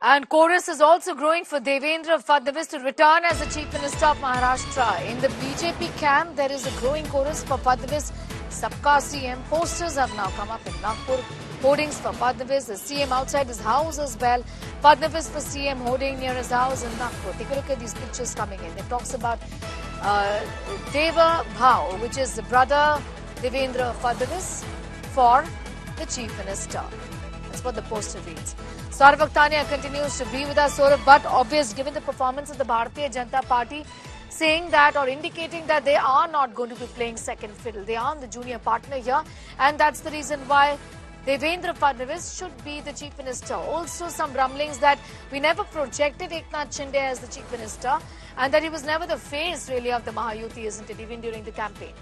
And chorus is also growing for Devendra Fadnavis to return as the Chief Minister of Maharashtra. In the BJP camp, there is a growing chorus for Fadnavis. Sabka CM posters have now come up in Nagpur. Hoardings for Fadnavis, the CM outside his house as well. Fadnavis for CM hoarding near his house in Nagpur. Take a look at these pictures coming in. It talks about Deva Bhau, which is the brother Devendra Fadnavis for the Chief Minister. That's what the poster reads. Saurav Akhtania continues to be with us, Saurav, but obvious given the performance of the Bharatiya Janata Party, saying that or indicating that they are not going to be playing second fiddle. They are the junior partner here, and that's the reason why Devendra Fadnavis should be the Chief Minister. Also, some rumblings that we never projected Eknath Shinde as the Chief Minister and that he was never the face really of the Mahayuti, isn't it, even during the campaign?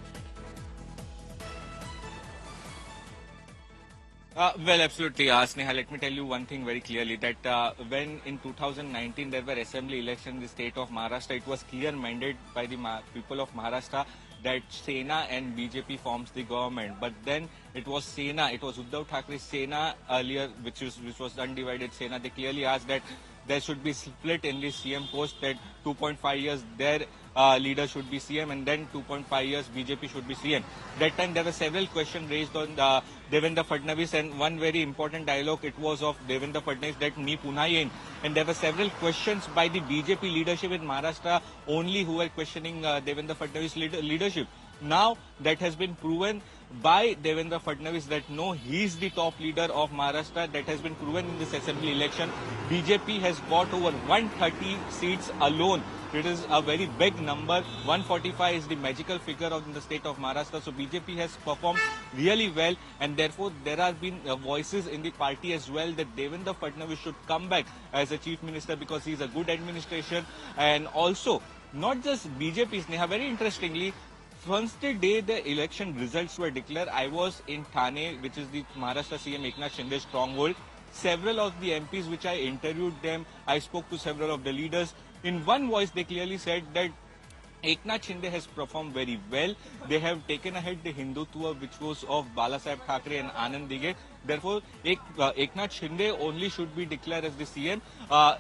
Well, absolutely, Sneha. Let me tell you one thing very clearly, that when in 2019 there were assembly elections in the state of Maharashtra, it was clear mandate by the people of Maharashtra that Sena and BJP forms the government. But then it was Sena, it was Uddhav Thackere's Sena earlier, which was undivided Sena. They clearly asked that there should be split in the CM post, that 2.5 years their leader should be CM and then 2.5 years BJP should be CM. That time there were several questions raised on Devendra Fadnavis, and one very important dialogue it was of Devendra Fadnavis that me punha yein. And there were several questions by the BJP leadership in Maharashtra only who were questioning Devendra Fadnavis' leadership. Now that has been proven by Devendra Fadnavis that no, he is the top leader of Maharashtra. That has been proven in this assembly election. BJP has got over 130 seats alone. It is a very big number. 145 is the magical figure in the state of Maharashtra. So BJP has performed really well, and therefore there have been voices in the party as well that Devendra Fadnavis should come back as a chief minister because he is a good administration. And also, not just BJP, Sneha, very interestingly, once the day the election results were declared, I was in Thane, which is the Maharashtra CM Eknath Shinde's stronghold. Several of the MPs which I interviewed them, I spoke to several of the leaders. In one voice, they clearly said that Eknath Shinde has performed very well. They have taken ahead the Hindutva, which was of Balasaheb Thackeray and Anand Dighe. Therefore, Eknath Shinde only should be declared as the CM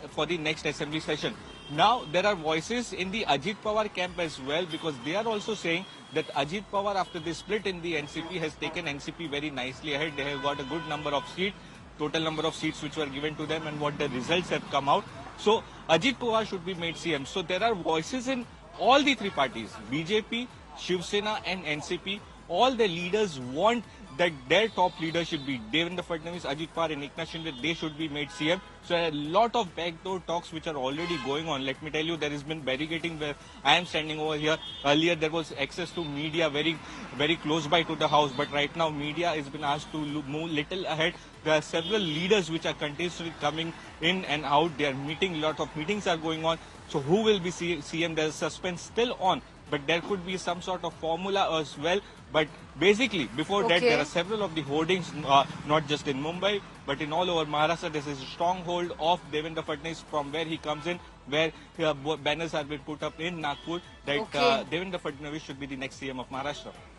for the next assembly session. Now, there are voices in the Ajit Pawar camp as well, because they are also saying that Ajit Pawar, after the split in the NCP, has taken NCP very nicely ahead. They have got a good number of seats, total number of seats which were given to them and what the results have come out. So, Ajit Pawar should be made CM. So, there are voices in all the three parties, BJP, Shiv Sena and NCP. All the leaders want that their top leader should be Devendra Fadnavis, Ajit Pawar and Eknath Shinde. They should be made CM. So a lot of backdoor talks which are already going on. Let me tell you, there has been barricading where I am standing over here. Earlier there was access to media very close by to the house, but right now media has been asked to move little ahead. There are several leaders which are continuously coming in and out. They are meeting, lot of meetings are going on. So who will be CM? There is suspense still on. But there could be some sort of formula as well. But basically, before that, there are several of the hoardings, not just in Mumbai, but in all over Maharashtra. This is a stronghold of Devendra Fadnavis from where he comes in, where banners have been put up in Nagpur that Devendra Fadnavis should be the next CM of Maharashtra.